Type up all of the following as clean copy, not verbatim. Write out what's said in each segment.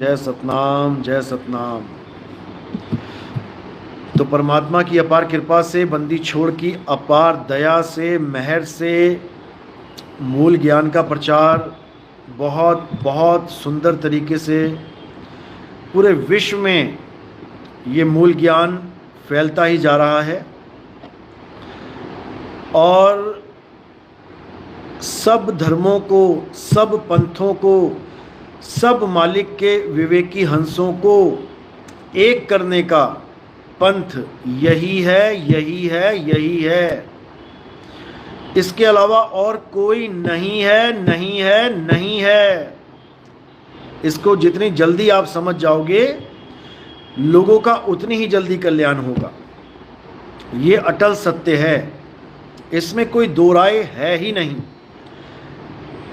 जय सतनाम, जय सतनाम। तो परमात्मा की अपार कृपा से, बंदी छोड़ की अपार दया से, मेहर से मूल ज्ञान का प्रचार बहुत बहुत सुंदर तरीके से पूरे विश्व में ये मूल ज्ञान फैलता ही जा रहा है। और सब धर्मों को, सब पंथों को, सब मालिक के विवेकी हंसों को एक करने का पंथ यही है, यही है, यही है। इसके अलावा और कोई नहीं है, नहीं है, नहीं है। इसको जितनी जल्दी आप समझ जाओगे, लोगों का उतनी ही जल्दी कल्याण होगा। ये अटल सत्य है, इसमें कोई दो राय है ही नहीं।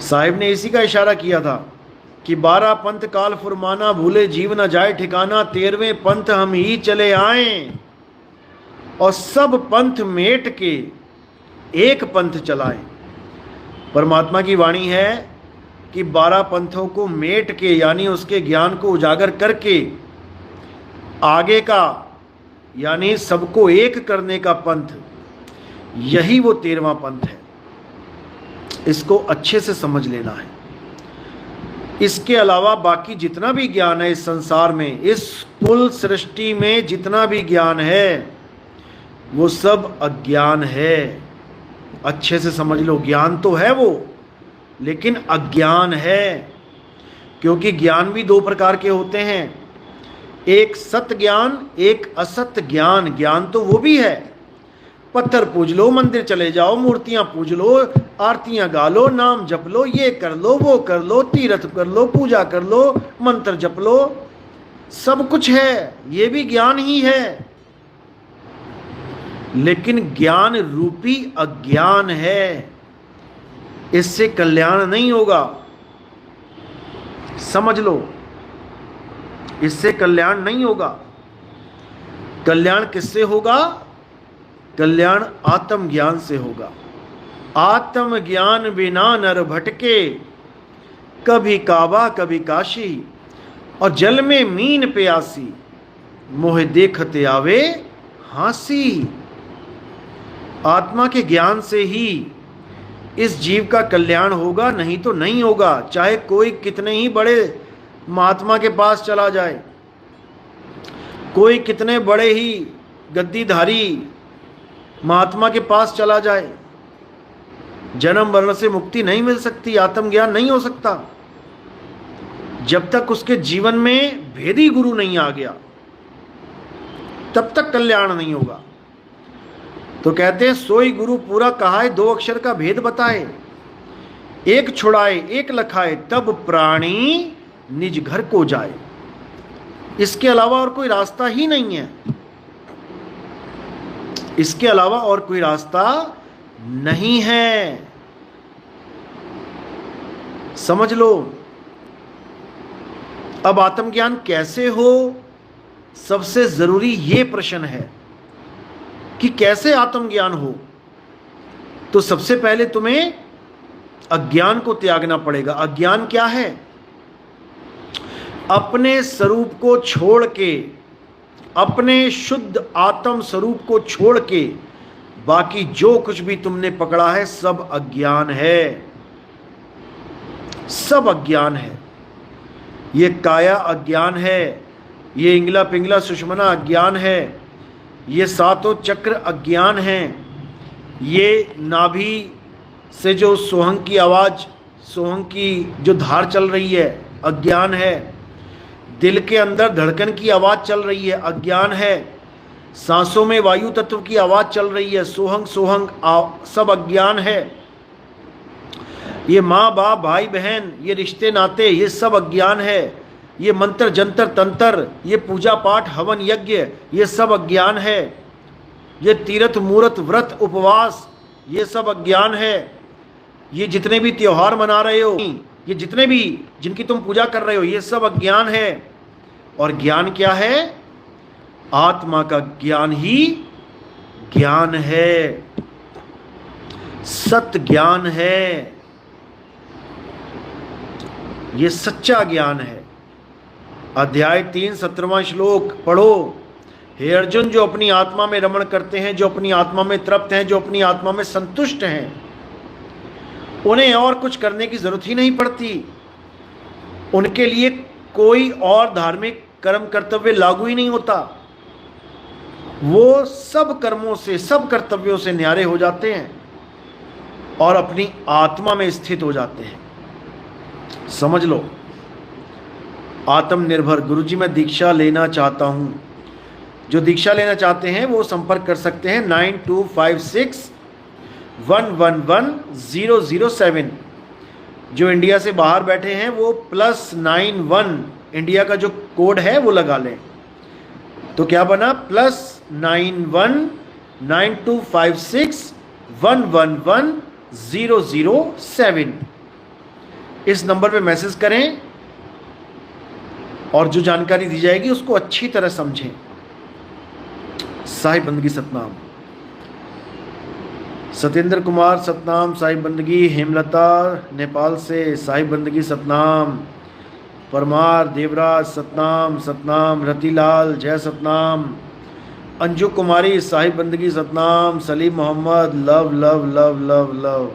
साहिब ने इसी का इशारा किया था कि 12 पंथ काल फुरमाना, भूले जीव न जाए ठिकाना, 13वें पंथ हम ही चले आए और सब पंथ मेट के एक पंथ चलाएं। परमात्मा की वाणी है कि 12 पंथों को मेट के, यानी उसके ज्ञान को उजागर करके आगे का, यानी सबको एक करने का पंथ, यही वो 13वां पंथ है। इसको अच्छे से समझ लेना है। इसके अलावा बाकी जितना भी ज्ञान है इस संसार में, इस कुल सृष्टि में जितना भी ज्ञान है, वो सब अज्ञान है। अच्छे से समझ लो, ज्ञान तो है वो, लेकिन अज्ञान है। क्योंकि ज्ञान भी दो प्रकार के होते हैं, एक सत्य ज्ञान, एक असत्य ज्ञान। ज्ञान तो वो भी है, पत्थर पूज लो, मंदिर चले जाओ, मूर्तियां पूज लो, आरतियां गा लो, नाम जप लो, ये कर लो, वो कर लो, तीर्थ कर लो, पूजा कर लो, मंत्र जप लो, सब कुछ है, ये भी ज्ञान ही है। लेकिन ज्ञान रूपी अज्ञान है, इससे कल्याण नहीं होगा। समझ लो, इससे कल्याण नहीं होगा। कल्याण किससे होगा? कल्याण आत्म ज्ञान से होगा। आत्म ज्ञान बिना नर भटके, कभी काबा कभी काशी, और जल में मीन प्यासी, मोह देखते आवे हांसी। आत्मा के ज्ञान से ही इस जीव का कल्याण होगा, नहीं तो नहीं होगा। चाहे कोई कितने ही बड़े महात्मा के पास चला जाए, कोई कितने बड़े ही गद्दीधारी महात्मा के पास चला जाए, जन्म मरण से मुक्ति नहीं मिल सकती, आत्मज्ञान नहीं हो सकता जब तक उसके जीवन में भेदी गुरु नहीं आ गया, तब तक कल्याण नहीं होगा। तो कहते हैं सोई गुरु पूरा कहाए, 2 अक्षर का भेद बताए, एक छुड़ाए एक लखाए, तब प्राणी निज घर को जाए। इसके अलावा और कोई रास्ता ही नहीं है, इसके अलावा और कोई रास्ता नहीं है। समझ लो। अब आत्मज्ञान कैसे हो, सबसे जरूरी ये प्रश्न है कि कैसे आत्मज्ञान हो। तो सबसे पहले तुम्हें अज्ञान को त्यागना पड़ेगा। अज्ञान क्या है? अपने स्वरूप को छोड़ के, अपने शुद्ध आत्म स्वरूप को छोड़ के बाकी जो कुछ भी तुमने पकड़ा है सब अज्ञान है, सब अज्ञान है। ये काया अज्ञान है, ये इंगला पिंगला सुषमना अज्ञान है, ये 7 चक्र अज्ञान हैं, ये नाभि से जो सोहंग की आवाज़, सोहंग की जो धार चल रही है अज्ञान है, दिल के अंदर धड़कन की आवाज़ चल रही है अज्ञान है, सांसों में वायु तत्व की आवाज़ चल रही है सोहंग सोहंग, सब अज्ञान है। ये माँ बाप भाई बहन, ये रिश्ते नाते, ये सब अज्ञान है। ये मंत्र जंतर तंत्र, ये पूजा पाठ हवन यज्ञ, ये सब अज्ञान है। ये तीर्थ मूर्त व्रत उपवास, ये सब अज्ञान है। ये जितने भी त्योहार मना रहे हो, ये जितने भी जिनकी तुम पूजा कर रहे हो, ये सब अज्ञान है। और ज्ञान क्या है? आत्मा का ज्ञान ही ज्ञान है, सत्य ज्ञान है, ये सच्चा ज्ञान है। अध्याय 3 17वां श्लोक पढ़ो। हे अर्जुन, जो अपनी आत्मा में रमण करते हैं, जो अपनी आत्मा में तृप्त हैं, जो अपनी आत्मा में संतुष्ट हैं, उन्हें और कुछ करने की जरूरत ही नहीं पड़ती। उनके लिए कोई और धार्मिक कर्म कर्तव्य लागू ही नहीं होता। वो सब कर्मों से, सब कर्तव्यों से न्यारे हो जाते हैं और अपनी आत्मा में स्थित हो जाते हैं। समझ लो, आत्मनिर्भर। गुरुजी मैं दीक्षा लेना चाहता हूं। जो दीक्षा लेना चाहते हैं वो संपर्क कर सकते हैं 9256111007। जो इंडिया से बाहर बैठे हैं वो +91 इंडिया का जो कोड है वो लगा लें। तो क्या बना? +919256111007। इस नंबर पे मैसेज करें और जो जानकारी दी जाएगी उसको अच्छी तरह समझें। साहिब बंदगी सतनाम। सत्येंद्र कुमार सतनाम साहिब बंदगी। हेमलता नेपाल से साहिब बंदगी सतनाम। परमार देवराज सतनाम सतनाम। रतिलाल जय सतनाम। अंजू कुमारी साहिब बंदगी सतनाम। Salim Mohammad love love love love love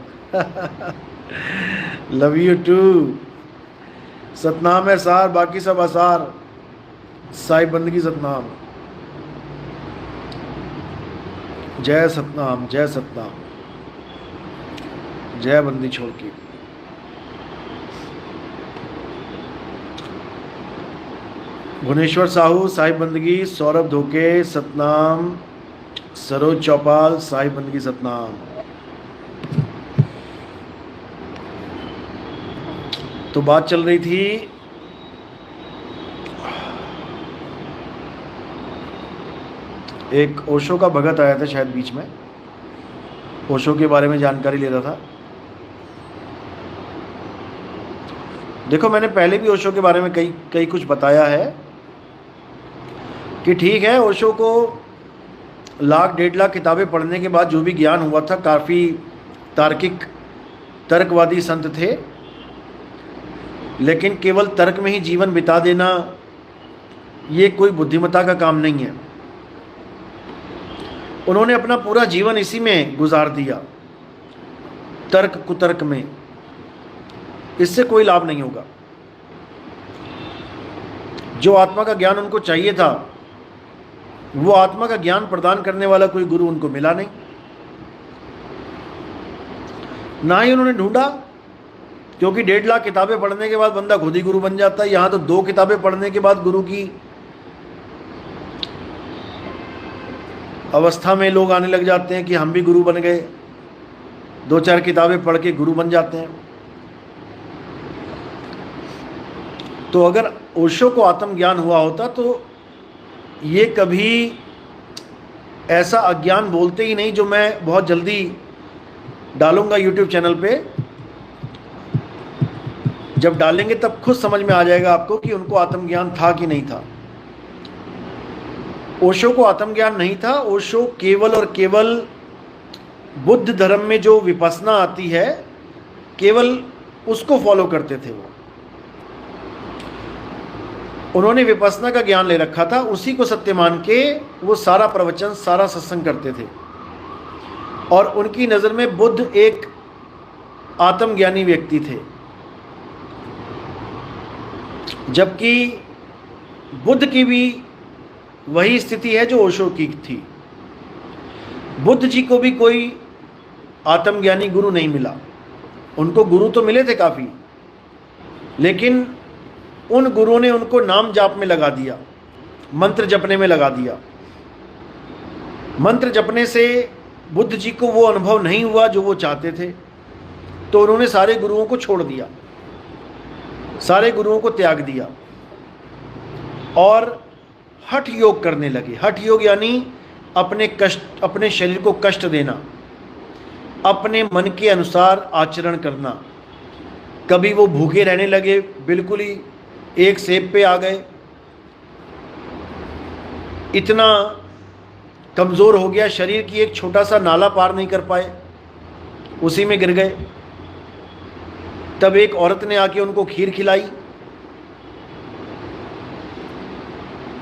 love you too. सतनाम है सार, बाकी सब आसार। साहिब बंदगी सतनाम। जय सतनाम जय सतनाम। जय बंदी छोड़ की। भुवनेश्वर साहू साहिब बंदगी। सौरभ धोके सतनाम। सरोज चौपाल साहिब बंदगी सतनाम। तो बात चल रही थी एक ओशो का भगत आया था शायद बीच में, ओशो के बारे में जानकारी ले रहा था। देखो, मैंने पहले भी ओशो के बारे में कई कुछ बताया है कि ठीक है, ओशो को 1,00,000-1,50,000 किताबें पढ़ने के बाद जो भी ज्ञान हुआ था, काफ़ी तार्किक तर्कवादी संत थे, लेकिन केवल तर्क में ही जीवन बिता देना ये कोई बुद्धिमत्ता का काम नहीं है। उन्होंने अपना पूरा जीवन इसी में गुजार दिया, तर्क कुतर्क में। इससे कोई लाभ नहीं होगा। जो आत्मा का ज्ञान उनको चाहिए था, वो आत्मा का ज्ञान प्रदान करने वाला कोई गुरु उनको मिला नहीं, ना ही उन्होंने ढूंढा, क्योंकि 1,50,000 किताबें पढ़ने के बाद बंदा खुद ही गुरु बन जाता है। यहाँ तो 2 किताबें पढ़ने के बाद गुरु की अवस्था में लोग आने लग जाते हैं कि हम भी गुरु बन गए। 2-4 किताबें पढ़ के गुरु बन जाते हैं। तो अगर ओशो को आत्मज्ञान हुआ होता तो ये कभी ऐसा अज्ञान बोलते ही नहीं, जो मैं बहुत जल्दी डालूंगा यूट्यूब चैनल पे। जब डालेंगे तब खुद समझ में आ जाएगा आपको कि उनको आत्मज्ञान था कि नहीं था। ओशो को आत्मज्ञान नहीं था। ओशो केवल और केवल बुद्ध धर्म में जो विपस्सना आती है, केवल उसको फॉलो करते थे। उन्होंने विपस्सना का ज्ञान ले रखा था, उसी को सत्य मान के वो सारा प्रवचन, सारा सत्संग करते थे। और उनकी नज़र में बुद्ध एक आत्मज्ञानी व्यक्ति थे, जबकि बुद्ध की भी वही स्थिति है जो ओशो की थी। बुद्ध जी को भी कोई आत्मज्ञानी गुरु नहीं मिला। उनको गुरु तो मिले थे काफ़ी, लेकिन उन गुरुओं ने उनको नाम जाप में लगा दिया, मंत्र जपने में लगा दिया। मंत्र जपने से बुद्ध जी को वो अनुभव नहीं हुआ जो वो चाहते थे, तो उन्होंने सारे गुरुओं को छोड़ दिया, सारे गुरुओं को त्याग दिया और हठ योग करने लगे। हठ योग यानी अपने शरीर को कष्ट देना, अपने मन के अनुसार आचरण करना। कभी वो भूखे रहने लगे, बिल्कुल ही एक सेब पे आ गए, इतना कमज़ोर हो गया शरीर की एक छोटा सा नाला पार नहीं कर पाए, उसी में गिर गए। तब एक औरत ने आके उनको खीर खिलाई,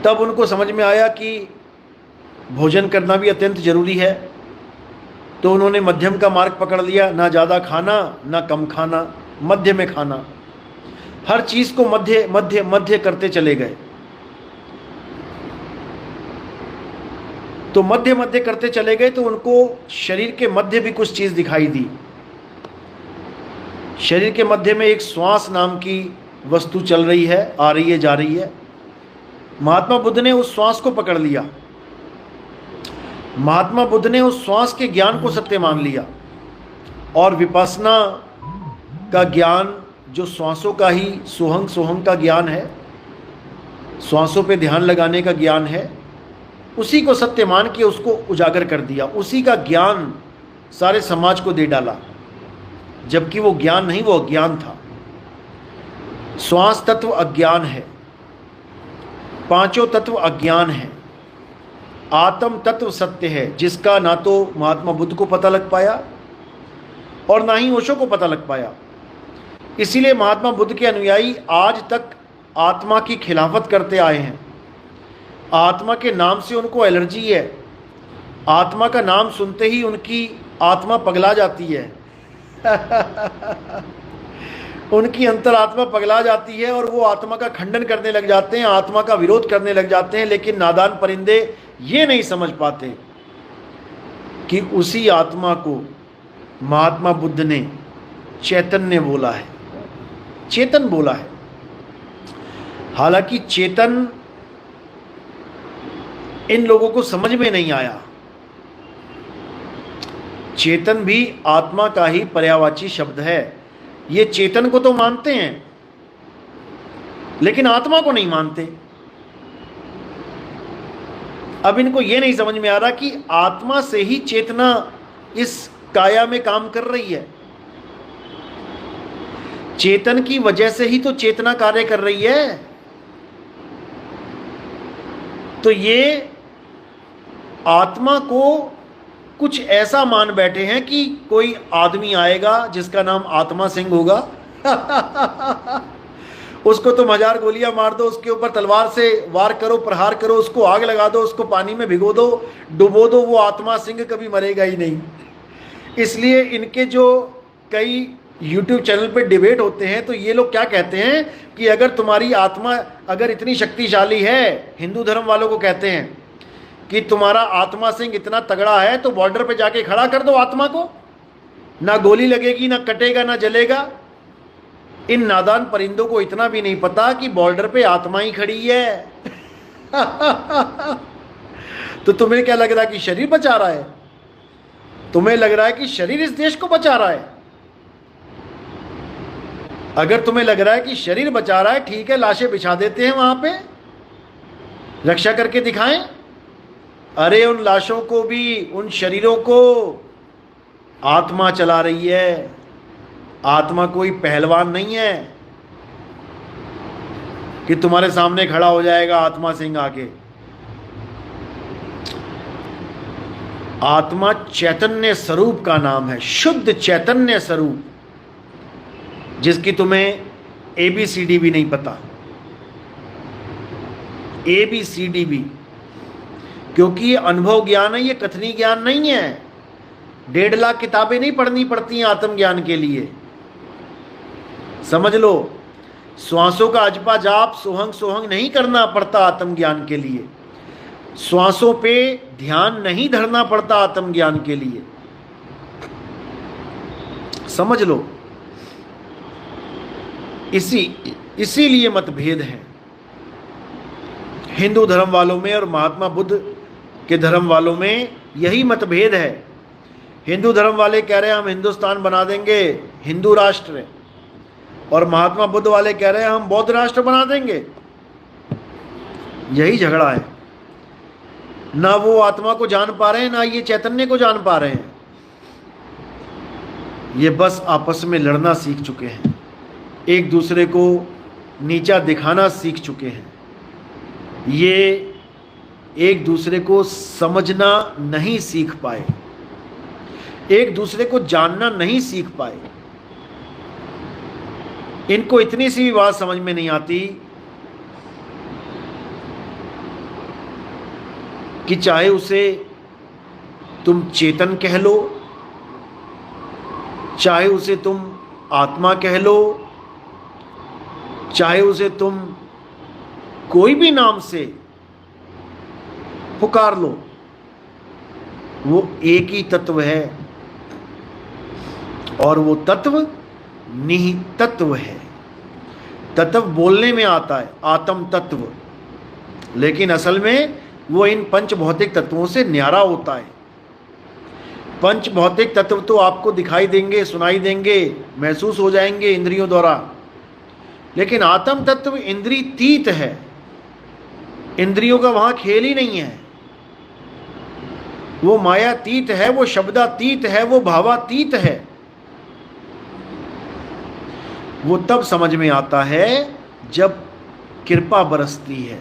तब उनको समझ में आया कि भोजन करना भी अत्यंत जरूरी है, तो उन्होंने मध्यम का मार्ग पकड़ लिया, ना ज़्यादा खाना ना कम खाना, मध्य में खाना, हर चीज़ को मध्य मध्य मध्य करते चले गए। तो मध्य मध्य करते चले गए तो उनको शरीर के मध्य भी कुछ चीज़ दिखाई दी। शरीर के मध्य में एक श्वास नाम की वस्तु चल रही है, आ रही है, जा रही है। महात्मा बुद्ध ने उस श्वास को पकड़ लिया। महात्मा बुद्ध ने उस श्वास के ज्ञान को सत्य मान लिया और विपश्यना का ज्ञान, जो श्वासों का ही सोहंग सोहंग का ज्ञान है, श्वासों पे ध्यान लगाने का ज्ञान है, उसी को सत्य मान के उसको उजागर कर दिया। उसी का ज्ञान सारे समाज को दे डाला, जबकि वो ज्ञान नहीं, वो अज्ञान था। श्वास तत्व अज्ञान है, पांचों तत्व अज्ञान है, आत्म तत्व सत्य है, जिसका ना तो महात्मा बुद्ध को पता लग पाया और ना ही ओशो को पता लग पाया। इसीलिए महात्मा बुद्ध के अनुयायी आज तक आत्मा की खिलाफत करते आए हैं। आत्मा के नाम से उनको एलर्जी है। आत्मा का नाम सुनते ही उनकी आत्मा पगला जाती है उनकी अंतरात्मा पगला जाती है और वो आत्मा का खंडन करने लग जाते हैं, आत्मा का विरोध करने लग जाते हैं। लेकिन नादान परिंदे ये नहीं समझ पाते कि उसी आत्मा को महात्मा बुद्ध ने चैतन्य बोला है, चेतन बोला है। हालांकि चेतन इन लोगों को समझ में नहीं आया। चेतन भी आत्मा का ही पर्यायवाची शब्द है। ये चेतन को तो मानते हैं लेकिन आत्मा को नहीं मानते। अब इनको ये नहीं समझ में आ रहा कि आत्मा से ही चेतना इस काया में काम कर रही है। चेतन की वजह से ही तो चेतना कार्य कर रही है। तो ये आत्मा को कुछ ऐसा मान बैठे हैं कि कोई आदमी आएगा जिसका नाम आत्मा सिंह होगा उसको तुम 1000 गोलियां मार दो, उसके ऊपर तलवार से वार करो, प्रहार करो, उसको आग लगा दो, उसको पानी में भिगो दो, डुबो दो, वो आत्मा सिंह कभी मरेगा ही नहीं। इसलिए इनके जो कई YouTube चैनल पे डिबेट होते हैं तो ये लोग क्या कहते हैं कि अगर तुम्हारी आत्मा अगर इतनी शक्तिशाली है, हिंदू धर्म वालों को कहते हैं कि तुम्हारा आत्मा सिंह इतना तगड़ा है तो बॉर्डर पे जाके खड़ा कर दो आत्मा को, ना गोली लगेगी, ना कटेगा, ना जलेगा। इन नादान परिंदों को इतना भी नहीं पता कि बॉर्डर पे आत्मा ही खड़ी है तो तुम्हें क्या लग रहा है कि शरीर बचा रहा है? तुम्हें लग रहा है कि शरीर इस देश को बचा रहा है? अगर तुम्हें लग रहा है कि शरीर बचा रहा है, ठीक है, लाशें बिछा देते हैं वहां पे, रक्षा करके दिखाएं। अरे उन लाशों को भी, उन शरीरों को आत्मा चला रही है। आत्मा कोई पहलवान नहीं है कि तुम्हारे सामने खड़ा हो जाएगा आत्मा सिंह आके। आत्मा चैतन्य स्वरूप का नाम है, शुद्ध चैतन्य स्वरूप, जिसकी तुम्हें ABCD भी नहीं पता। ABCD भी, क्योंकि ये अनुभव ज्ञान है, ये कथनी ज्ञान नहीं है। 1.5 लाख किताबें नहीं पढ़नी पड़ती हैं आत्मज्ञान के लिए। समझ लो, श्वासों का अजपा जाप सोहंग सोहंग नहीं करना पड़ता आत्मज्ञान के लिए। श्वासों पे ध्यान नहीं धरना पड़ता आत्मज्ञान के लिए। समझ लो, इसीलिए मतभेद है हिंदू धर्म वालों में और महात्मा बुद्ध के धर्म वालों में। यही मतभेद है। हिंदू धर्म वाले कह रहे हैं हम हिंदुस्तान बना देंगे, हिंदू राष्ट्र, और महात्मा बुद्ध वाले कह रहे हैं हम बौद्ध राष्ट्र बना देंगे। यही झगड़ा है। ना वो आत्मा को जान पा रहे हैं, ना ये चैतन्य को जान पा रहे हैं। ये बस आपस में लड़ना सीख चुके हैं, एक दूसरे को नीचा दिखाना सीख चुके हैं। ये एक दूसरे को समझना नहीं सीख पाए, एक दूसरे को जानना नहीं सीख पाए। इनको इतनी सी भी बात समझ में नहीं आती कि चाहे उसे तुम चेतन कह लो, चाहे उसे तुम आत्मा कह लो, चाहे उसे तुम कोई भी नाम से पुकार लो, वो एक ही तत्व है और वो तत्व निहित तत्व है। तत्व बोलने में आता है आत्म तत्व, लेकिन असल में वो इन पंच भौतिक तत्वों से न्यारा होता है। पंच भौतिक तत्व तो आपको दिखाई देंगे, सुनाई देंगे, महसूस हो जाएंगे इंद्रियों द्वारा, लेकिन आत्म तत्व इंद्रियतीत है। इंद्रियों का वहां खेल ही नहीं है। वो मायातीत है, वो शब्दातीत है, वो भावातीत है। वो तब समझ में आता है जब कृपा बरसती है,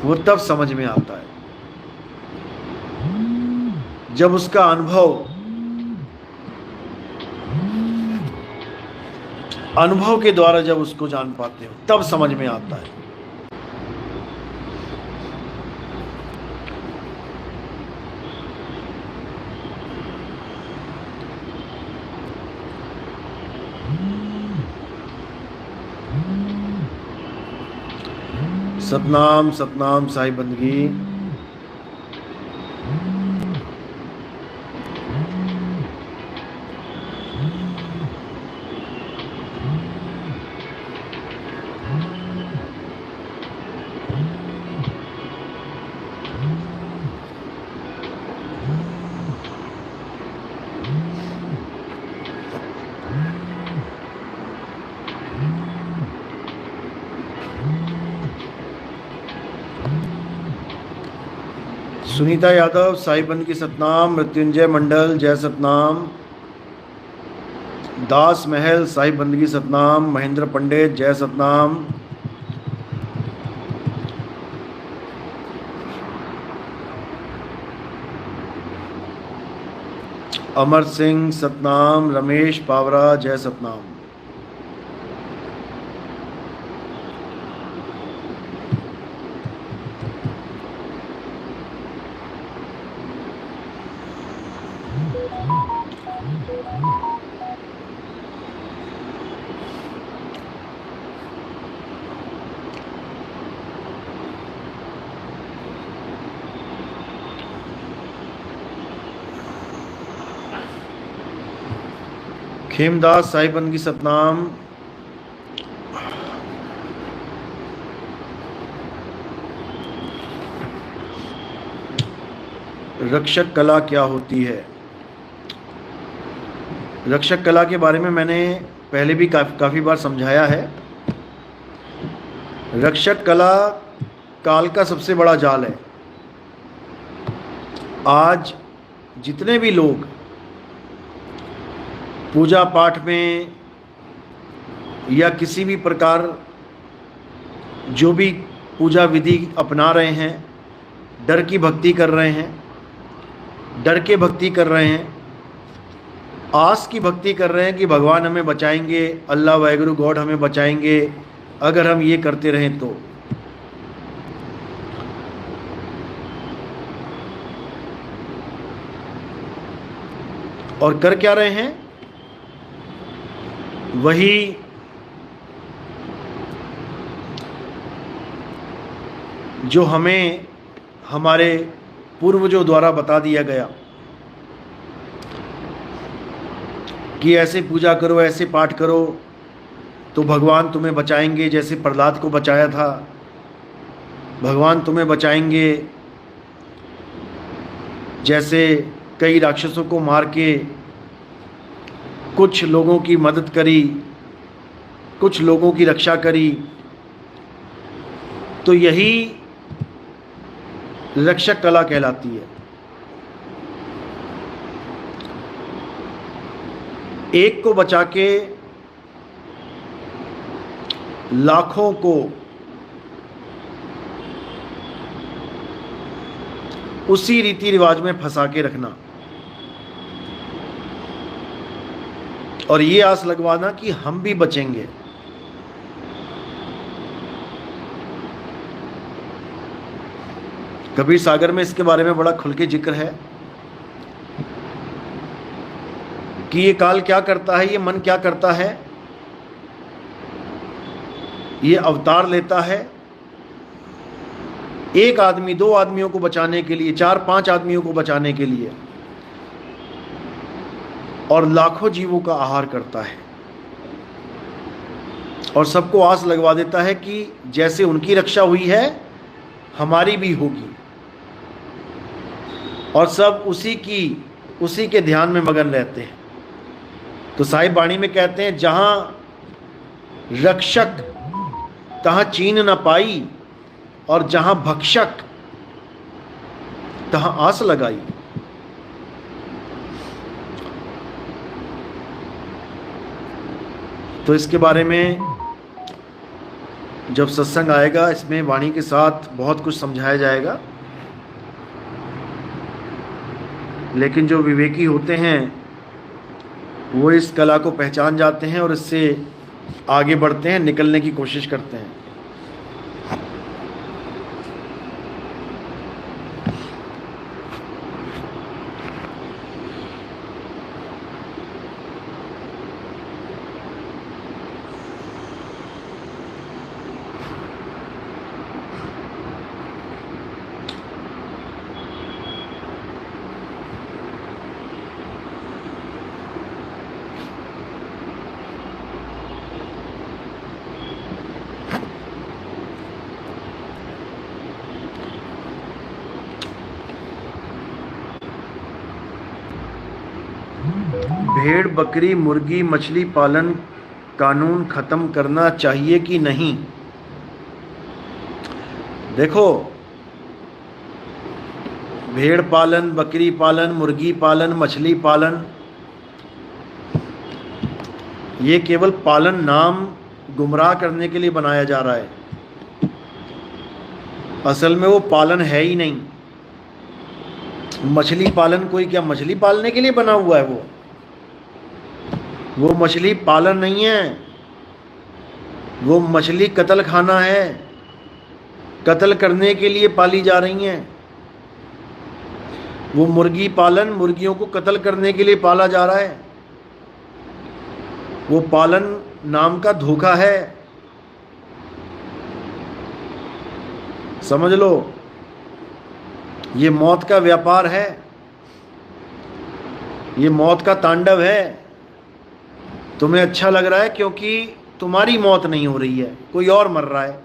वो तब समझ में आता है जब उसका अनुभव के द्वारा जब उसको जान पाते हो, तब समझ में आता है। सतनाम सतनाम साईं बंदगी। सुनीता यादव साईं बंदगी सतनाम। मृत्युंजय मंडल जय सतनाम। दास महल साईं बंदगी सतनाम। महेंद्र पंडित जय सतनाम। अमर सिंह सतनाम। रमेश पावरा जय सतनाम। खेमदास साईं बंदगी सतनाम। रक्षक कला क्या होती है? रक्षक कला के बारे में मैंने पहले भी काफ़ी बार समझाया है। रक्षक कला काल का सबसे बड़ा जाल है। आज जितने भी लोग पूजा पाठ में या किसी भी प्रकार जो भी पूजा विधि अपना रहे हैं, डर की भक्ति कर रहे हैं, डर के भक्ति कर रहे हैं, आस की भक्ति कर रहे हैं कि भगवान हमें बचाएंगे, अल्लाह वाहिगुरु गॉड हमें बचाएंगे अगर हम ये करते रहें तो। और कर क्या रहे हैं? वही जो हमें हमारे पूर्वजों द्वारा बता दिया गया कि ऐसे पूजा करो, ऐसे पाठ करो तो भगवान तुम्हें बचाएंगे। जैसे प्रहलाद को बचाया था, भगवान तुम्हें बचाएंगे। जैसे कई राक्षसों को मार के कुछ लोगों की मदद करी, कुछ लोगों की रक्षा करी, तो यही रक्षक कला कहलाती है। एक को बचा के लाखों को उसी रीति रिवाज में फंसा के रखना और ये आस लगवाना कि हम भी बचेंगे। कबीर सागर में इसके बारे में बड़ा खुल के जिक्र है कि ये काल क्या करता है, ये मन क्या करता है। ये अवतार लेता है एक आदमी, दो आदमियों को बचाने के लिए, चार पांच आदमियों को बचाने के लिए, और लाखों जीवों का आहार करता है और सबको आस लगवा देता है कि जैसे उनकी रक्षा हुई है हमारी भी होगी, और सब उसी के ध्यान में मगन रहते हैं। तो साहिब वाणी में कहते हैं, जहां रक्षक तहां चीन न पाई, और जहां भक्षक तहां आस लगाई। तो इसके बारे में जब सत्संग आएगा, इसमें वाणी के साथ बहुत कुछ समझाया जाएगा। लेकिन जो विवेकी होते हैं वो इस कला को पहचान जाते हैं और इससे आगे बढ़ते हैं, निकलने की कोशिश करते हैं। भेड़ बकरी मुर्गी मछली पालन कानून खत्म करना चाहिए कि नहीं? देखो, भेड़ पालन, बकरी पालन, मुर्गी पालन, मछली पालन, ये केवल पालन नाम गुमराह करने के लिए बनाया जा रहा है। असल में वो पालन है ही नहीं। मछली पालन कोई क्या मछली पालने के लिए बना हुआ है? वो मछली पालन नहीं है, वो मछली कत्ल खाना है। कत्ल करने के लिए पाली जा रही हैं। वो मुर्गी पालन, मुर्गियों को कत्ल करने के लिए पाला जा रहा है। वो पालन नाम का धोखा है, समझ लो। ये मौत का व्यापार है, ये मौत का तांडव है। तुम्हें अच्छा लग रहा है क्योंकि तुम्हारी मौत नहीं हो रही है, कोई और मर रहा है।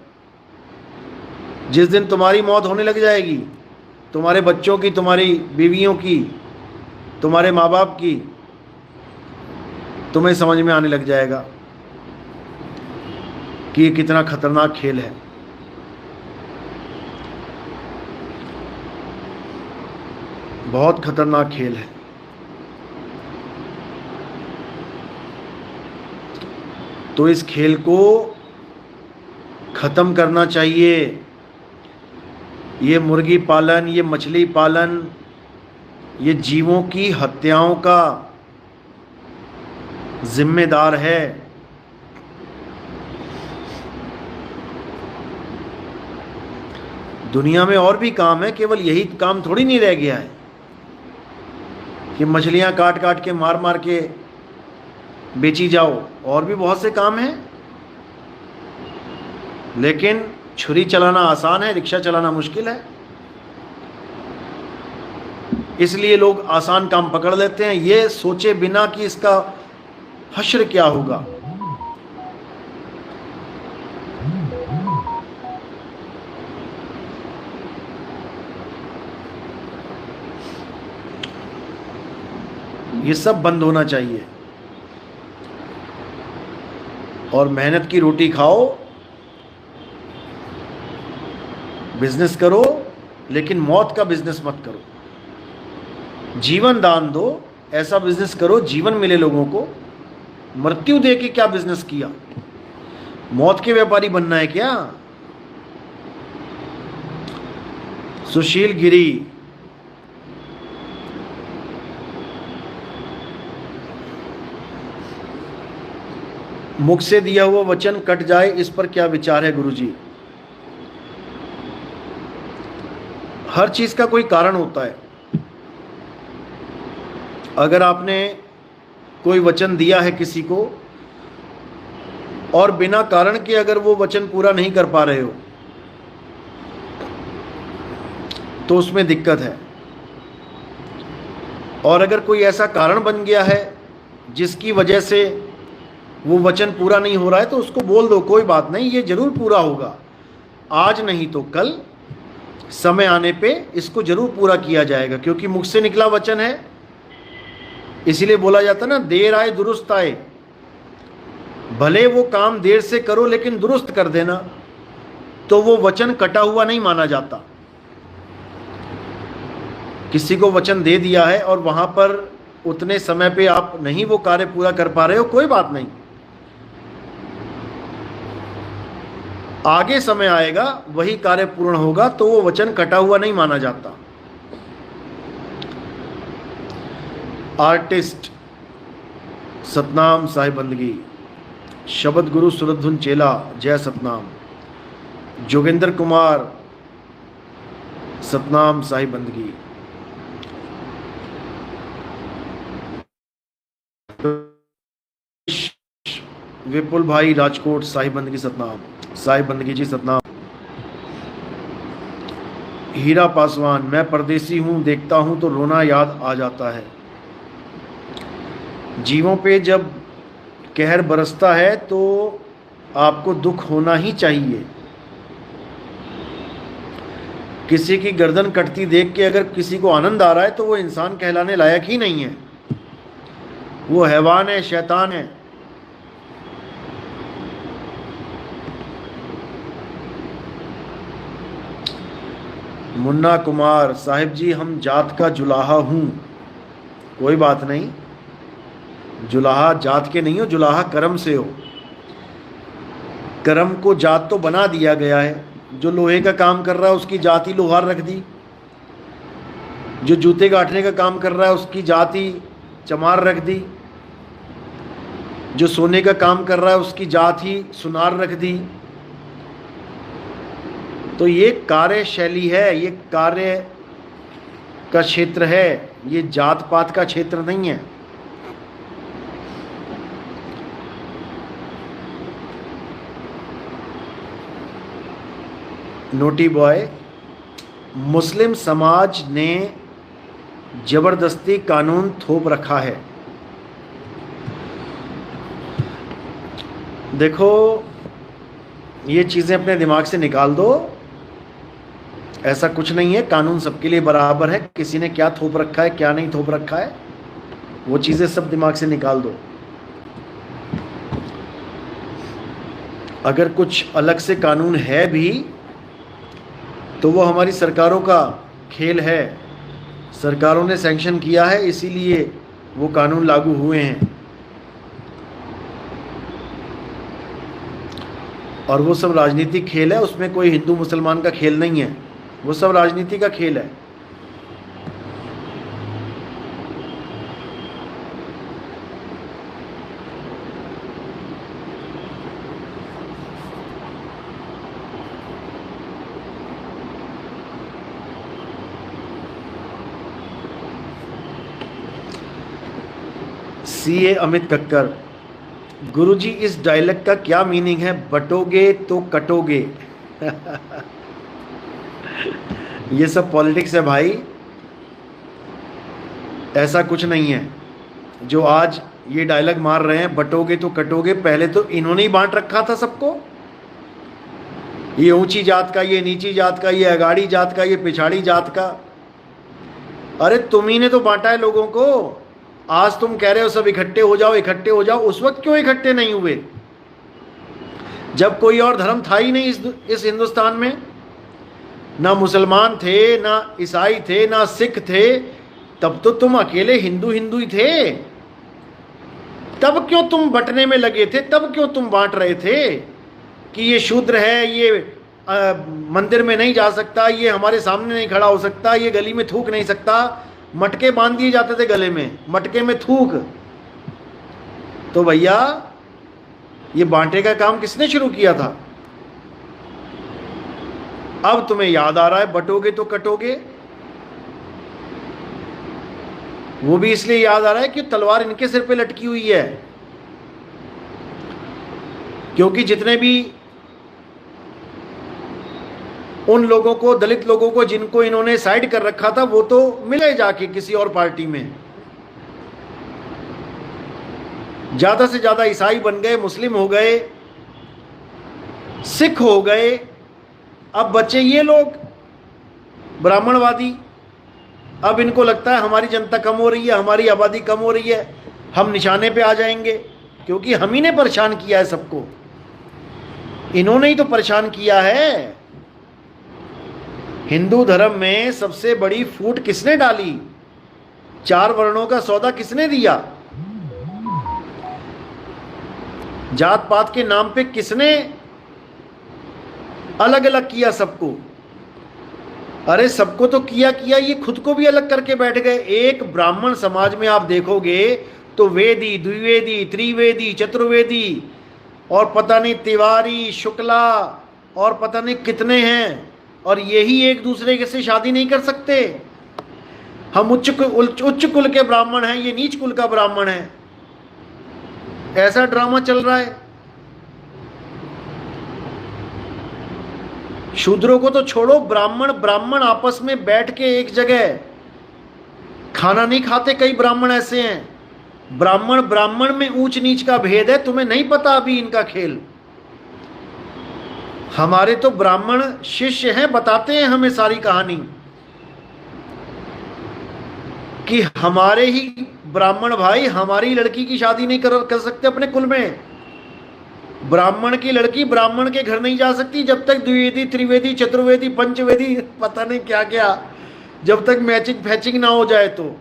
जिस दिन तुम्हारी मौत होने लग जाएगी, तुम्हारे बच्चों की, तुम्हारी बीवियों की, तुम्हारे माँ बाप की, तुम्हें समझ में आने लग जाएगा कि ये कितना खतरनाक खेल है। बहुत खतरनाक खेल है। तो इस खेल को खत्म करना चाहिए। ये मुर्गी पालन, ये मछली पालन, ये जीवों की हत्याओं का जिम्मेदार है। दुनिया में और भी काम है, केवल यही काम थोड़ी नहीं रह गया है कि मछलियां काट काट के, मार मार के बेची जाओ। और भी बहुत से काम हैं। लेकिन छुरी चलाना आसान है, रिक्शा चलाना मुश्किल है। इसलिए लोग आसान काम पकड़ लेते हैं, ये सोचे बिना कि इसका हश्र क्या होगा। ये सब बंद होना चाहिए। और मेहनत की रोटी खाओ, बिजनेस करो, लेकिन मौत का बिजनेस मत करो। जीवन दान दो, ऐसा बिजनेस करो जीवन मिले लोगों को। मृत्यु दे के क्या बिजनेस किया? मौत के व्यापारी बनना है क्या? सुशील गिरी, मुख से दिया हुआ वचन कट जाए, इस पर क्या विचार है गुरुजी? हर चीज का कोई कारण होता है। अगर आपने कोई वचन दिया है किसी को और बिना कारण के अगर वो वचन पूरा नहीं कर पा रहे हो तो उसमें दिक्कत है। और अगर कोई ऐसा कारण बन गया है जिसकी वजह से वो वचन पूरा नहीं हो रहा है तो उसको बोल दो, कोई बात नहीं, ये जरूर पूरा होगा, आज नहीं तो कल समय आने पे इसको जरूर पूरा किया जाएगा, क्योंकि मुख से निकला वचन है। इसीलिए बोला जाता ना, देर आए दुरुस्त आए। भले वो काम देर से करो लेकिन दुरुस्त कर देना, तो वो वचन कटा हुआ नहीं माना जाता। किसी को वचन दे दिया है और वहां पर उतने समय पे आप नहीं वो कार्य पूरा कर पा रहे हो, कोई बात नहीं, आगे समय आएगा वही कार्य पूर्ण होगा, तो वो वचन कटा हुआ नहीं माना जाता। आर्टिस्ट सतनाम साहिब बंदगी, शब्द गुरु सुरधुन चेला, जय सतनाम। जोगेंद्र कुमार सतनाम साहिब बंदगी। विपुल भाई राजकोट, साहिब बंदगी सतनाम, साहिब बंदगी जी सतनाम। हीरा पासवान, मैं परदेसी हूं, देखता हूं तो रोना याद आ जाता है। जीवों पे जब कहर बरसता है तो आपको दुख होना ही चाहिए। किसी की गर्दन कटती देख के अगर किसी को आनंद आ रहा है तो वो इंसान कहलाने लायक ही नहीं है, वो हैवान है, शैतान है। मुन्ना कुमार, साहिब जी हम जात का जुलाहा हूं। कोई बात नहीं, जुलाहा जात के नहीं हो, जुलाहा कर्म से हो। कर्म को जात तो बना दिया गया है। जो लोहे का काम कर रहा है उसकी जात ही लोहार रख दी, जो जूते गांठने का काम कर रहा है उसकी जात ही चमार रख दी, जो सोने का काम कर रहा है उसकी जात ही सुनार रख दी। तो ये कार्य शैली है, ये कार्य का क्षेत्र है, ये जात पात का क्षेत्र नहीं है। नोटी बॉय, मुस्लिम समाज ने जबरदस्ती कानून थोप रखा है। देखो, ये चीज़ें अपने दिमाग से निकाल दो। ऐसा कुछ नहीं है, कानून सबके लिए बराबर है। किसी ने क्या थोप रखा है, क्या नहीं थोप रखा है, वो चीज़ें सब दिमाग से निकाल दो। अगर कुछ अलग से कानून है भी तो वो हमारी सरकारों का खेल है। सरकारों ने सैंक्शन किया है, इसीलिए वो कानून लागू हुए हैं। और वो सब राजनीतिक खेल है, उसमें कोई हिंदू मुसलमान का खेल नहीं है, वो सब राजनीति का खेल है। सीए अमित कक्कर, गुरुजी इस डायलॉग का क्या मीनिंग है, बटोगे तो कटोगे। ये सब पॉलिटिक्स है भाई, ऐसा कुछ नहीं है। जो आज ये डायलॉग मार रहे हैं बटोगे तो कटोगे, पहले तो इन्होंने ही बांट रखा था सबको। ये ऊंची जात का, ये नीची जात का, ये अगाड़ी जात का, ये पिछाड़ी जात का। अरे तुम ही ने तो बांटा है लोगों को। आज तुम कह रहे हो सब इकट्ठे हो जाओ, इकट्ठे हो जाओ। उस वक्त क्यों इकट्ठे नहीं हुए जब कोई और धर्म था ही नहीं इस हिंदुस्तान में? ना मुसलमान थे, ना ईसाई थे, ना सिख थे। तब तो तुम अकेले हिंदू हिंदू ही थे। तब क्यों तुम बंटने में लगे थे? तब क्यों तुम बांट रहे थे कि ये शूद्र है, ये मंदिर में नहीं जा सकता, ये हमारे सामने नहीं खड़ा हो सकता, ये गली में थूक नहीं सकता। मटके बांध दिए जाते थे गले में, मटके में थूक। तो भैया ये बांटे का काम किसने शुरू किया था? अब तुम्हें याद आ रहा है बटोगे तो कटोगे। वो भी इसलिए याद आ रहा है कि तलवार इनके सिर पे लटकी हुई है, क्योंकि जितने भी उन लोगों को, दलित लोगों को जिनको इन्होंने साइड कर रखा था, वो तो मिले जाके किसी और पार्टी में। ज्यादा से ज्यादा ईसाई बन गए, मुस्लिम हो गए, सिख हो गए। अब बच्चे ये लोग ब्राह्मणवादी। अब इनको लगता है हमारी जनता कम हो रही है, हमारी आबादी कम हो रही है, हम निशाने पे आ जाएंगे, क्योंकि हम ही ने परेशान किया है सबको। इन्होंने ही तो परेशान किया है। हिंदू धर्म में सबसे बड़ी फूट किसने डाली? 4 वर्णों का सौदा किसने दिया? जात पात के नाम पे किसने अलग अलग किया सबको? अरे सबको तो किया, ये खुद को भी अलग करके बैठ गए। एक ब्राह्मण समाज में आप देखोगे तो वेदी, द्विवेदी, त्रिवेदी, चतुर्वेदी और पता नहीं तिवारी, शुक्ला और पता नहीं कितने हैं, और यही एक दूसरे से शादी नहीं कर सकते। हम उच्च कुल के ब्राह्मण हैं, ये नीच कुल का ब्राह्मण है। ऐसा ड्रामा चल रहा है। शूद्रों को तो छोड़ो, ब्राह्मण आपस में बैठ के एक जगह खाना नहीं खाते। कई ब्राह्मण ऐसे हैं। ब्राह्मण में ऊंच नीच का भेद है, तुम्हें नहीं पता अभी इनका खेल। हमारे तो ब्राह्मण शिष्य हैं, बताते हैं हमें सारी कहानी कि हमारे ही ब्राह्मण भाई हमारी लड़की की शादी नहीं कर सकते अपने कुल में। ब्राह्मण की लड़की ब्राह्मण के घर नहीं जा सकती जब तक द्विवेदी, त्रिवेदी, चतुर्वेदी, पंचवेदी, पता नहीं क्या क्या, जब तक मैचिंग फैचिंग ना हो जाए। तो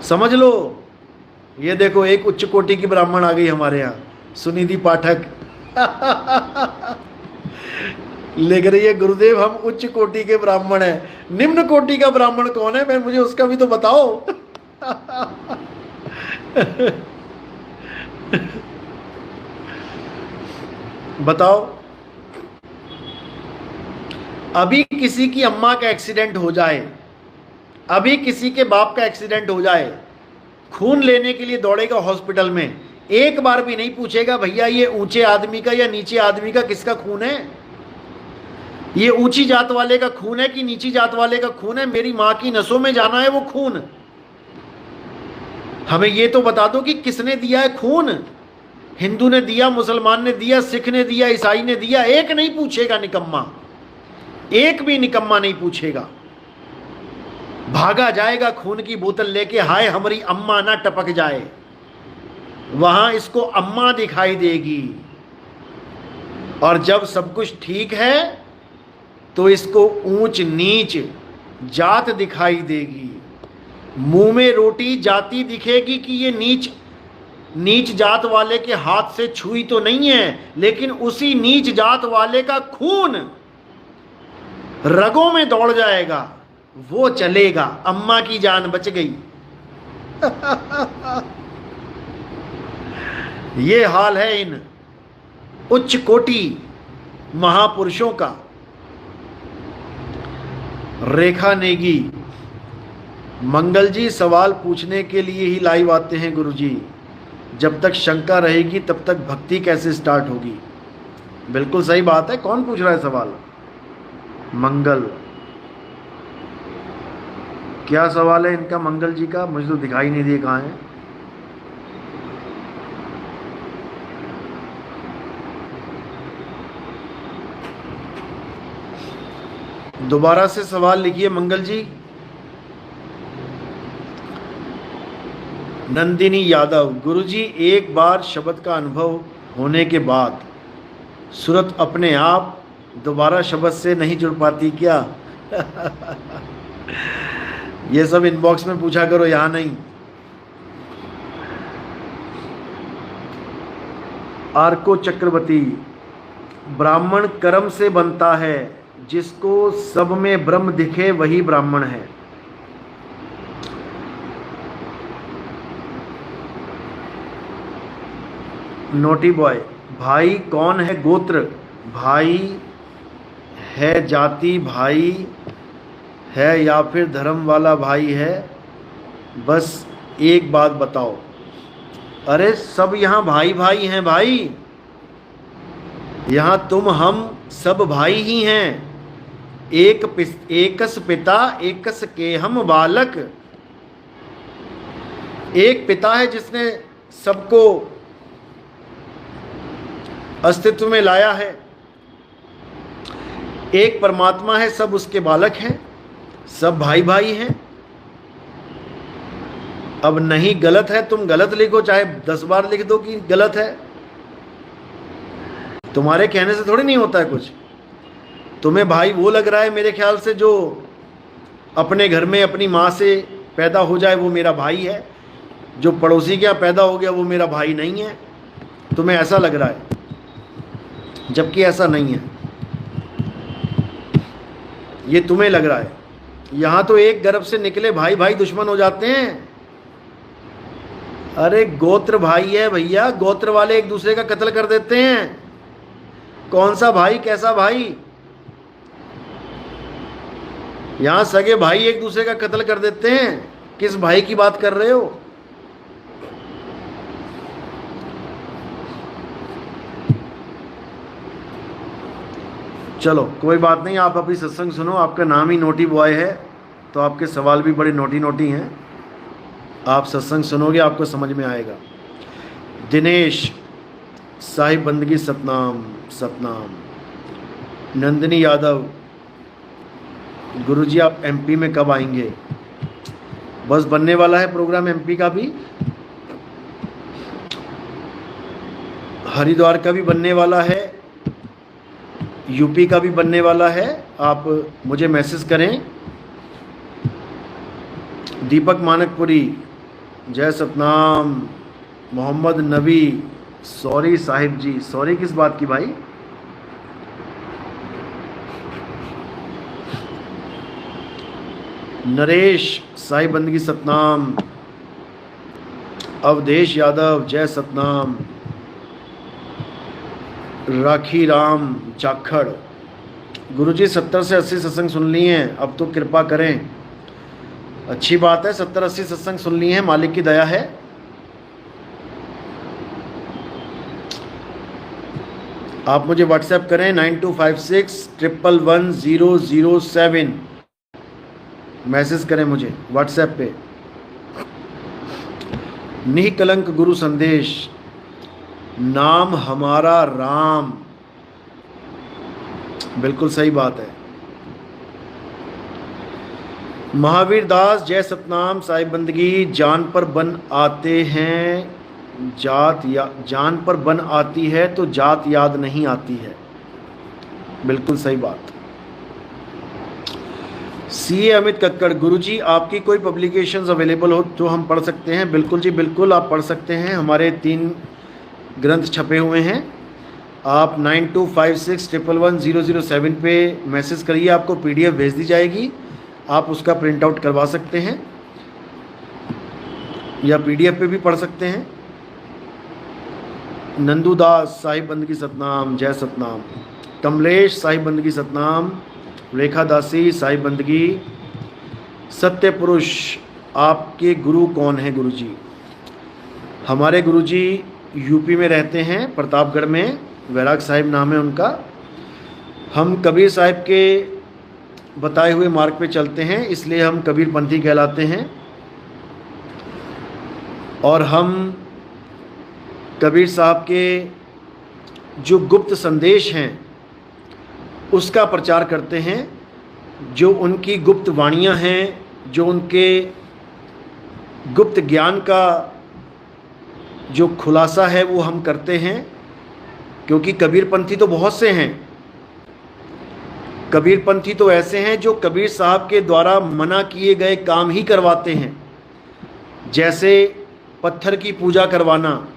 समझ लो। ये देखो एक उच्च कोटि की ब्राह्मण आ गई हमारे यहाँ, सुनिधि पाठक। लिख रही है गुरुदेव हम उच्च कोटि के ब्राह्मण हैं। निम्न कोटि का ब्राह्मण कौन है? मैं मुझे उसका भी तो बताओ। बताओ। अभी किसी की अम्मा का एक्सीडेंट हो जाए, अभी किसी के बाप का एक्सीडेंट हो जाए, खून लेने के लिए दौड़ेगा हॉस्पिटल में, एक बार भी नहीं पूछेगा भैया ये ऊंचे आदमी का या नीचे आदमी का किसका खून है, ये ऊंची जात वाले का खून है कि नीची जात वाले का खून है, मेरी मां की नसों में जाना है वो खून। हमें ये तो बता दो कि किसने दिया है खून। हिंदू ने दिया, मुसलमान ने दिया, सिख ने दिया, ईसाई ने दिया, एक नहीं पूछेगा निकम्मा, एक भी निकम्मा नहीं पूछेगा। भागा जाएगा खून की बोतल लेके, हाय हमारी अम्मा ना टपक जाए। वहां इसको अम्मा दिखाई देगी, और जब सब कुछ ठीक है तो इसको ऊंच नीच जात दिखाई देगी। मुंह में रोटी जाती दिखेगी कि ये नीच जात वाले के हाथ से छुई तो नहीं है, लेकिन उसी नीच जात वाले का खून रगों में दौड़ जाएगा, वो चलेगा। अम्मा की जान बच गई। ये हाल है इन उच्च कोटि महापुरुषों का। रेखा नेगी, मंगल जी सवाल पूछने के लिए ही लाइव आते हैं गुरुजी, जब तक शंका रहेगी तब तक भक्ति कैसे स्टार्ट होगी। बिल्कुल सही बात है। कौन पूछ रहा है सवाल? मंगल। क्या सवाल है इनका मंगल जी का? मुझे तो दिखाई नहीं दिए कहाँ है। दोबारा से सवाल लिखिए मंगल जी। नंदिनी यादव, गुरुजी एक बार शब्द का अनुभव होने के बाद सूरत अपने आप दोबारा शब्द से नहीं जुड़ पाती क्या? ये सब इनबॉक्स में पूछा करो, यहाँ नहीं। आर्को चक्रवर्ती, ब्राह्मण कर्म से बनता है, जिसको सब में ब्रह्म दिखे वही ब्राह्मण है। नोटी बॉय, भाई कौन है गोत्र? भाई है, जाति भाई है या फिर धर्म वाला भाई है, बस एक बात बताओ। अरे सब यहाँ भाई भाई हैं भाई, यहाँ तुम हम सब भाई ही हैं। एकस पिता एकस के हम बालक। एक पिता है जिसने सबको अस्तित्व में लाया है, एक परमात्मा है, सब उसके बालक हैं, सब भाई भाई हैं। अब नहीं गलत है, तुम गलत लिखो, चाहे 10 बार लिख दो कि गलत है, तुम्हारे कहने से थोड़ी नहीं होता है कुछ। तुम्हें भाई वो लग रहा है मेरे ख्याल से जो अपने घर में अपनी माँ से पैदा हो जाए वो मेरा भाई है, जो पड़ोसी के यहाँ पैदा हो गया वो मेरा भाई नहीं है। तुम्हें ऐसा लग रहा है, जबकि ऐसा नहीं है, ये तुम्हें लग रहा है। यहाँ तो एक गर्भ से निकले भाई भाई दुश्मन हो जाते हैं। अरे गोत्र भाई है भैया, गोत्र वाले एक दूसरे का कत्ल कर देते हैं। कौन सा भाई कैसा भाई? यहाँ सगे भाई एक दूसरे का कत्ल कर देते हैं। किस भाई की बात कर रहे हो? चलो कोई बात नहीं, आप अभी सत्संग सुनो। आपका नाम ही नोटी बॉय है तो आपके सवाल भी बड़े नोटी नोटी हैं। आप सत्संग सुनोगे आपको समझ में आएगा। दिनेश साहिब बंदगी सतनाम सतनाम। नंदिनी यादव, गुरुजी आप एमपी में कब आएंगे? बस बनने वाला है प्रोग्राम एमपी का भी, हरिद्वार का भी बनने वाला है, यूपी का भी बनने वाला है। आप मुझे मैसेज करें। दीपक मानकपुरी, जय सतनाम। मोहम्मद नबी, सॉरी साहिब जी। सॉरी किस बात की भाई? नरेश साहिब बंदगी सतनाम। अवधेश यादव, जय सतनाम। राखी राम जाखड़, गुरुजी 70 से 80 सत्संग सुन लिए हैं, अब तो कृपा करें। अच्छी बात है, 70-80 सत्संग सुन लिए हैं, मालिक की दया है। आप मुझे व्हाट्सएप करें 9256111007, मैसेज करें मुझे व्हाट्सएप पे। निकलंक गुरु संदेश, नाम हमारा राम, बिल्कुल सही बात है। महावीर दास, जय सतनाम साहिब बंदगी। जान पर बन आते हैं जात या जान पर बन आती है तो जात याद नहीं आती है, बिल्कुल सही बात। सीए अमित कक्कड़, गुरुजी आपकी कोई पब्लिकेशंस अवेलेबल हो जो हम पढ़ सकते हैं? बिल्कुल जी बिल्कुल, आप पढ़ सकते हैं। हमारे 3 ग्रंथ छपे हुए हैं। आप 9256111007 पे मैसेज करिए, आपको पीडीएफ भेज दी जाएगी। आप उसका प्रिंट आउट करवा सकते हैं या पीडीएफ पे भी पढ़ सकते हैं। नंदूदास साहिब बंदगी सतनाम, जय सतनाम। कमलेश साहिब बंदगी सतनाम। रेखा दासी साहिब बंदगी। सत्य पुरुष, आपके गुरु कौन है गुरुजी? हमारे गुरुजी यूपी में रहते हैं, प्रतापगढ़ में, वैराग साहिब नाम है उनका। हम कबीर साहिब के बताए हुए मार्ग पे चलते हैं, इसलिए हम कबीर पंथी कहलाते हैं। और हम कबीर साहब के जो गुप्त संदेश हैं उसका प्रचार करते हैं। जो उनकी गुप्त वाणियाँ हैं, जो उनके गुप्त ज्ञान का जो खुलासा है वो हम करते हैं। क्योंकि कबीरपंथी तो बहुत से हैं, कबीरपंथी तो ऐसे हैं जो कबीर साहब के द्वारा मना किए गए काम ही करवाते हैं। जैसे पत्थर की पूजा करवाना,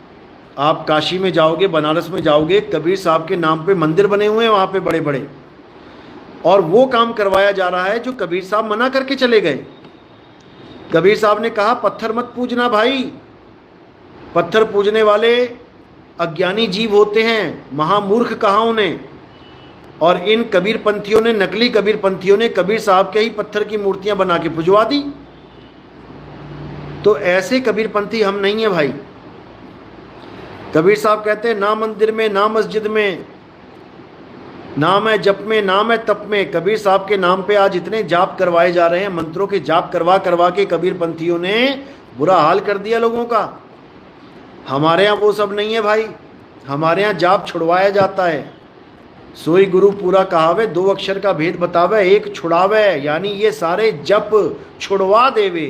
आप काशी में जाओगे, बनारस में जाओगे, कबीर साहब के नाम पे मंदिर बने हुए हैं वहाँ पे बड़े बड़े, और वो काम करवाया जा रहा है जो कबीर साहब मना करके चले गए। कबीर साहब ने कहा पत्थर मत पूजना भाई, पत्थर पूजने वाले अज्ञानी जीव होते हैं, महामूर्ख कहा उन्हें। और इन कबीरपंथियों ने, नकली कबीरपंथियों ने कबीर साहब के ही पत्थर की मूर्तियां बना के पुजवा दी। तो ऐसे कबीरपंथी हम नहीं है भाई। कबीर साहब कहते हैं ना मंदिर में, ना मस्जिद में, नाम है जप में, नाम है तप में। कबीर साहब के नाम पे आज इतने जाप करवाए जा रहे हैं, मंत्रों के जाप करवा करवा के कबीरपंथियों ने बुरा हाल कर दिया लोगों का। हमारे यहाँ वो सब नहीं है भाई। हमारे यहाँ जाप छुड़वाया जाता है। सोई गुरु पूरा कहावे, 2 अक्षर का भेद बतावे, एक छुड़ावे, यानी ये सारे जप छुड़वा देवे।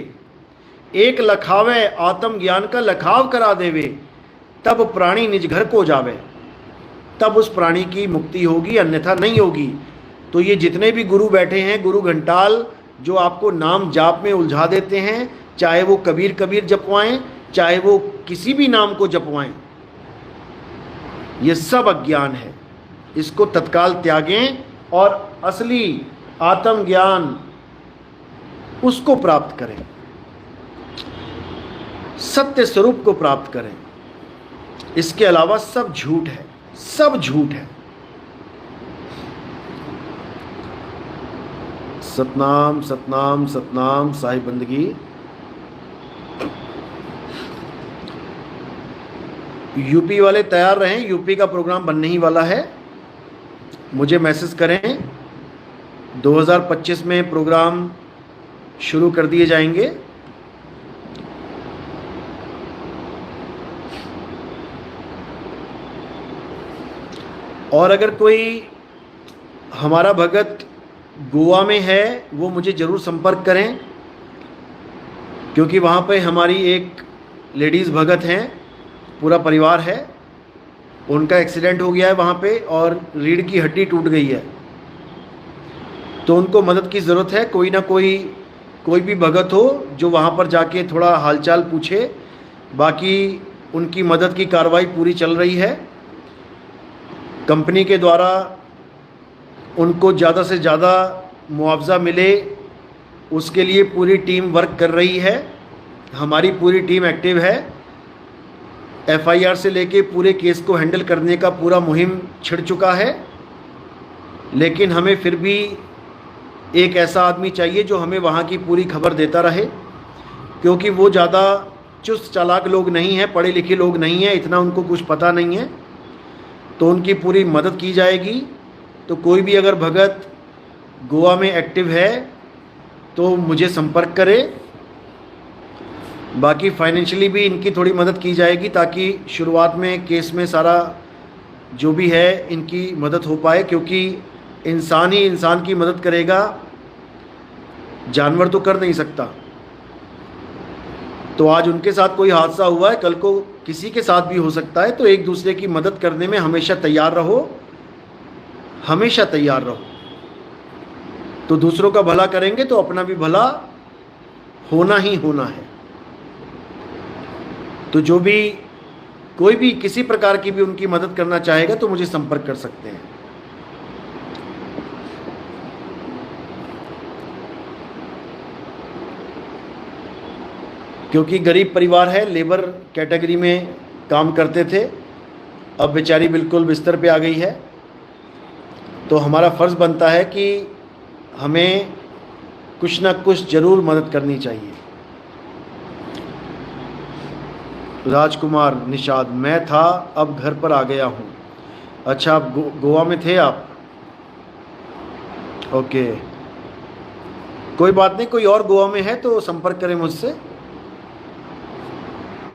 एक लखावे, आत्म ज्ञान का लखाव करा देवे, तब प्राणी निज घर को जावे। तब उस प्राणी की मुक्ति होगी, अन्यथा नहीं होगी। तो ये जितने भी गुरु बैठे हैं, गुरु घंटाल, जो आपको नाम जाप में उलझा देते हैं, चाहे वो कबीर कबीर जपवाएं, चाहे वो किसी भी नाम को जपवाएं, ये सब अज्ञान है। इसको तत्काल त्यागें और असली आत्मज्ञान उसको प्राप्त करें, सत्य स्वरूप को प्राप्त करें। इसके अलावा सब झूठ है, सब झूठ है। सतनाम सतनाम सतनाम, साहिब बंदगी। यूपी वाले तैयार रहें, यूपी का प्रोग्राम बनने ही वाला है। मुझे मैसेज करें, 2025 में प्रोग्राम शुरू कर दिए जाएंगे। और अगर कोई हमारा भगत गोवा में है, वो मुझे ज़रूर संपर्क करें, क्योंकि वहाँ पे हमारी एक लेडीज़ भगत हैं, पूरा परिवार है। उनका एक्सीडेंट हो गया है वहाँ पे और रीढ़ की हड्डी टूट गई है। तो उनको मदद की ज़रूरत है। कोई ना कोई भी भगत हो जो वहाँ पर जाके थोड़ा हालचाल पूछे। बाकी उनकी मदद की कार्रवाई पूरी चल रही है। कंपनी के द्वारा उनको ज़्यादा से ज़्यादा मुआवजा मिले, उसके लिए पूरी टीम वर्क कर रही है। हमारी पूरी टीम एक्टिव है। एफआईआर से लेके पूरे केस को हैंडल करने का पूरा मुहिम छिड़ चुका है। लेकिन हमें फिर भी एक ऐसा आदमी चाहिए जो हमें वहाँ की पूरी खबर देता रहे, क्योंकि वो ज़्यादा चुस्त चालाक लोग नहीं हैं, पढ़े लिखे लोग नहीं हैं, इतना उनको कुछ पता नहीं है। तो उनकी पूरी मदद की जाएगी। तो कोई भी अगर भगत गोवा में एक्टिव है तो मुझे संपर्क करे। बाकी फाइनेंशियली भी इनकी थोड़ी मदद की जाएगी, ताकि शुरुआत में केस में सारा जो भी है इनकी मदद हो पाए, क्योंकि इंसान ही इंसान की मदद करेगा, जानवर तो कर नहीं सकता। तो आज उनके साथ कोई हादसा हुआ है, कल को किसी के साथ भी हो सकता है। तो एक दूसरे की मदद करने में हमेशा तैयार रहो, हमेशा तैयार रहो। तो दूसरों का भला करेंगे तो अपना भी भला होना ही होना है। तो जो भी कोई भी किसी प्रकार की भी उनकी मदद करना चाहेगा तो मुझे संपर्क कर सकते हैं। क्योंकि गरीब परिवार है, लेबर कैटेगरी में काम करते थे, अब बेचारी बिल्कुल बिस्तर पे आ गई है। तो हमारा फ़र्ज़ बनता है कि हमें कुछ ना कुछ ज़रूर मदद करनी चाहिए। राजकुमार निषाद, मैं था अब घर पर आ गया हूँ। अच्छा, आप गोवा में थे आप? ओके, कोई बात नहीं, कोई और गोवा में है तो संपर्क करें मुझसे।